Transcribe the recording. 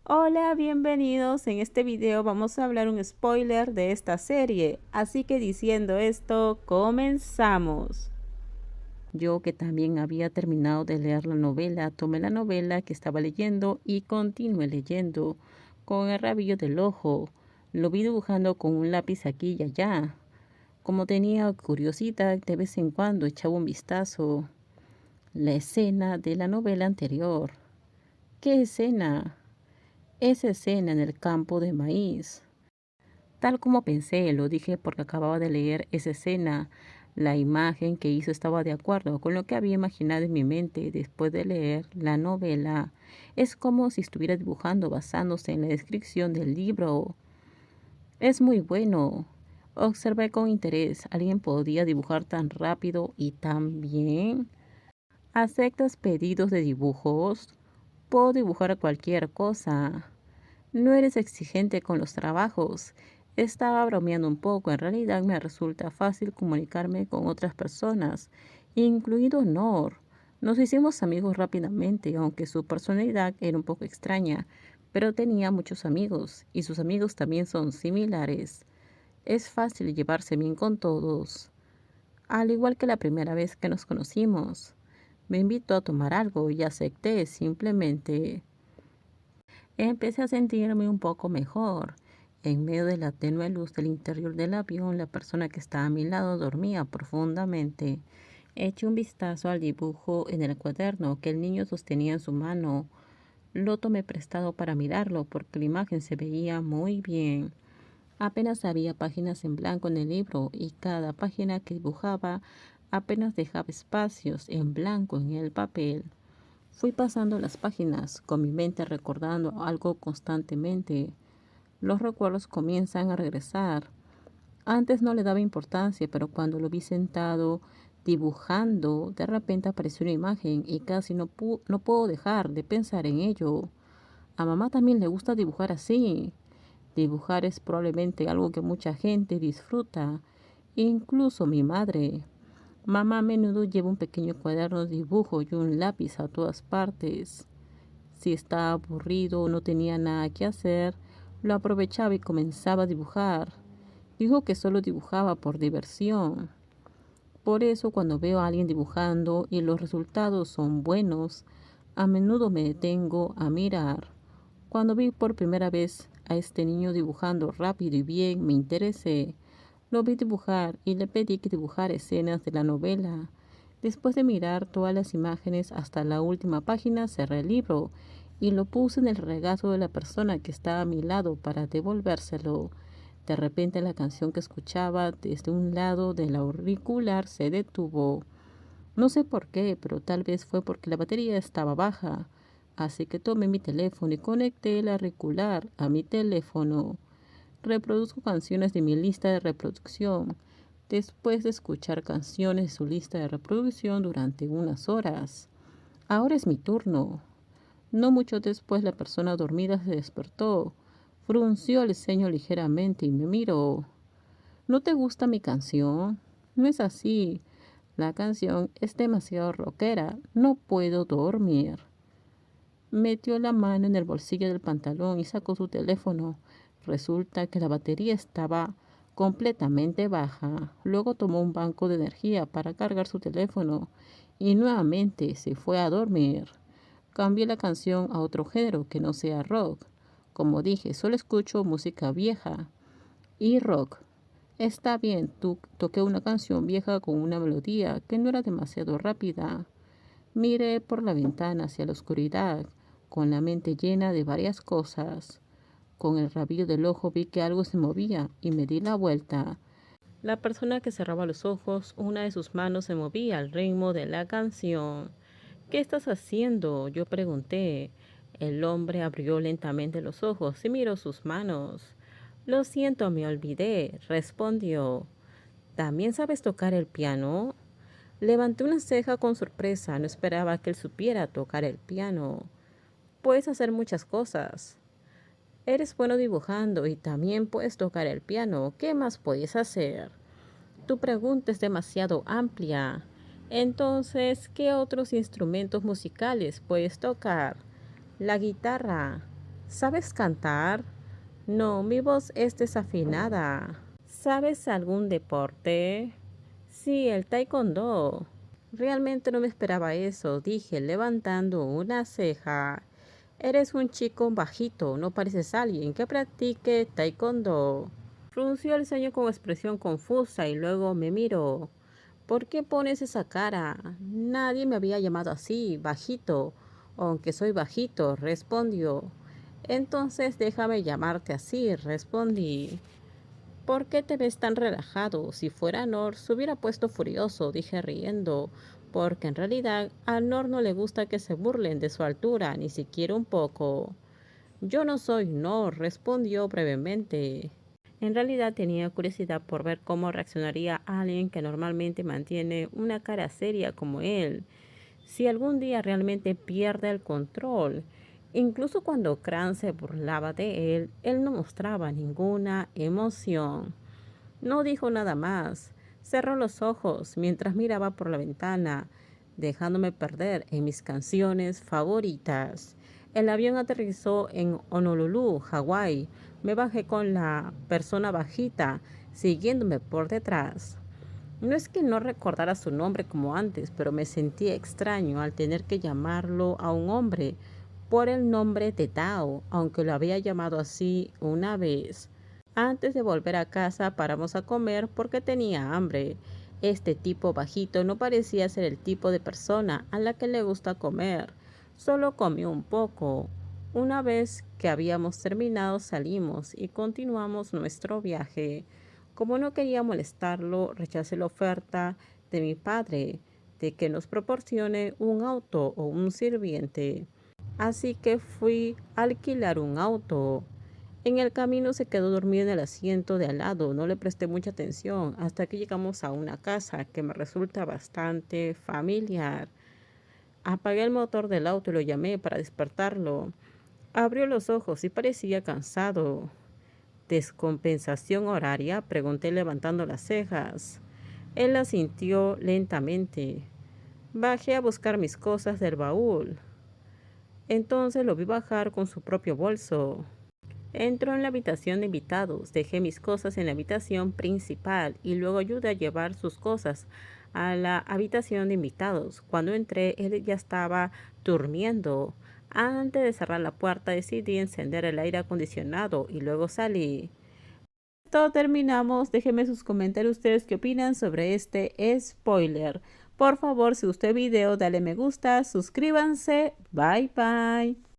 Hola, bienvenidos. En este video vamos a hablar un spoiler de esta serie, así que diciendo esto, comenzamos. Yo, que también había terminado de leer la novela, tomé la novela que estaba leyendo y continué leyendo con el rabillo del ojo. Lo vi dibujando con un lápiz aquí y allá. Como tenía curiosidad, de vez en cuando echaba un vistazo. La escena de la novela anterior. ¿Qué escena? Esa escena en el campo de maíz. Tal como pensé, lo dije porque acababa de leer esa escena. La imagen que hizo estaba de acuerdo con lo que había imaginado en mi mente después de leer la novela. Es como si estuviera dibujando basándose en la descripción del libro. Es muy bueno. Observé con interés. ¿Alguien podía dibujar tan rápido y tan bien? ¿Aceptas pedidos de dibujos? Puedo dibujar cualquier cosa. No eres exigente con los trabajos. Estaba bromeando un poco. En realidad me resulta fácil comunicarme con otras personas, incluido Nor. Nos hicimos amigos rápidamente, aunque su personalidad era un poco extraña, pero tenía muchos amigos, y sus amigos también son similares. Es fácil llevarse bien con todos, al igual que la primera vez que nos conocimos. Me invitó a tomar algo y acepté simplemente. Empecé a sentirme un poco mejor. En medio de la tenue luz del interior del avión, la persona que estaba a mi lado dormía profundamente. Eché un vistazo al dibujo en el cuaderno que el niño sostenía en su mano. Lo tomé prestado para mirarlo porque la imagen se veía muy bien. Apenas había páginas en blanco en el libro y cada página que dibujaba apenas dejaba espacios en blanco en el papel. Fui pasando las páginas, con mi mente recordando algo constantemente. Los recuerdos comienzan a regresar. Antes no le daba importancia, pero cuando lo vi sentado dibujando, de repente apareció una imagen y casi no puedo dejar de pensar en ello. A mamá también le gusta dibujar así. Dibujar es probablemente algo que mucha gente disfruta, incluso mi madre. Mamá a menudo lleva un pequeño cuaderno de dibujo y un lápiz a todas partes. Si estaba aburrido o no tenía nada que hacer, lo aprovechaba y comenzaba a dibujar. Dijo que solo dibujaba por diversión. Por eso cuando veo a alguien dibujando y los resultados son buenos, a menudo me detengo a mirar. Cuando vi por primera vez a este niño dibujando rápido y bien, me interesé. Lo vi dibujar y le pedí que dibujara escenas de la novela. Después de mirar todas las imágenes hasta la última página, cerré el libro y lo puse en el regazo de la persona que estaba a mi lado para devolvérselo. De repente la canción que escuchaba desde un lado del auricular se detuvo. No sé por qué, pero tal vez fue porque la batería estaba baja. Así que tomé mi teléfono y conecté el auricular a mi teléfono. Reproduzco canciones de mi lista de reproducción, después de escuchar canciones de su lista de reproducción durante unas horas. Ahora es mi turno. No mucho después la persona dormida se despertó, frunció el ceño ligeramente y me miró. ¿No te gusta mi canción? No es así. La canción es demasiado rockera. No puedo dormir. Metió la mano en el bolsillo del pantalón y sacó su teléfono. Resulta que la batería estaba completamente baja. Luego tomó un banco de energía para cargar su teléfono y nuevamente se fue a dormir. Cambié la canción a otro género que no sea rock. Como dije, solo escucho música vieja y rock. Está bien, toqué una canción vieja con una melodía que no era demasiado rápida. Miré por la ventana hacia la oscuridad, con la mente llena de varias cosas. Con el rabillo del ojo vi que algo se movía y me di la vuelta. La persona que cerraba los ojos, una de sus manos se movía al ritmo de la canción. ¿Qué estás haciendo?, yo pregunté. El hombre abrió lentamente los ojos y miró sus manos. Lo siento, me olvidé, respondió. ¿También sabes tocar el piano? Levanté una ceja con sorpresa, no esperaba que él supiera tocar el piano. Puedes hacer muchas cosas. Eres bueno dibujando y también puedes tocar el piano. ¿Qué más puedes hacer? Tu pregunta es demasiado amplia. Entonces, ¿qué otros instrumentos musicales puedes tocar? La guitarra. ¿Sabes cantar? No, mi voz es desafinada. ¿Sabes algún deporte? Sí, el taekwondo. Realmente no me esperaba eso, dije, levantando una ceja. Eres un chico bajito, no pareces alguien que practique taekwondo. Frunció el ceño con expresión confusa y luego me miró. ¿Por qué pones esa cara? Nadie me había llamado así, bajito. Aunque soy bajito, respondió. Entonces déjame llamarte así, respondí. ¿Por qué te ves tan relajado? Si fuera Nor, se hubiera puesto furioso, dije riendo, porque en realidad a Nor no le gusta que se burlen de su altura, ni siquiera un poco. Yo no soy Nor, respondió brevemente. En realidad tenía curiosidad por ver cómo reaccionaría alguien que normalmente mantiene una cara seria como él, si algún día realmente pierde el control. Incluso cuando Kran se burlaba de él, él no mostraba ninguna emoción. No dijo nada más. Cerró los ojos mientras miraba por la ventana, dejándome perder en mis canciones favoritas. El avión aterrizó en Honolulu, Hawái. Me bajé con la persona bajita, siguiéndome por detrás. No es que no recordara su nombre como antes, pero me sentí extraño al tener que llamarlo a un hombre por el nombre de Tao, aunque lo había llamado así una vez. Antes de volver a casa paramos a comer porque tenía hambre. Este tipo bajito no parecía ser el tipo de persona a la que le gusta comer. Solo comió un poco. Una vez que habíamos terminado salimos y continuamos nuestro viaje. Como no quería molestarlo, rechacé la oferta de mi padre de que nos proporcione un auto o un sirviente. Así que fui a alquilar un auto. En el camino se quedó dormido en el asiento de al lado. No le presté mucha atención hasta que llegamos a una casa que me resulta bastante familiar. Apagué el motor del auto y lo llamé para despertarlo. Abrió los ojos y parecía cansado. ¿Descompensación horaria?, pregunté levantando las cejas. Él asintió lentamente. Bajé a buscar mis cosas del baúl. Entonces lo vi bajar con su propio bolso. Entró en la habitación de invitados, dejé mis cosas en la habitación principal y luego ayudé a llevar sus cosas a la habitación de invitados. Cuando entré, él ya estaba durmiendo. Antes de cerrar la puerta, decidí encender el aire acondicionado y luego salí. Todo terminamos. Déjenme sus comentarios ustedes qué opinan sobre este spoiler. Por favor, si gustó el video, dale me gusta, suscríbanse. Bye bye.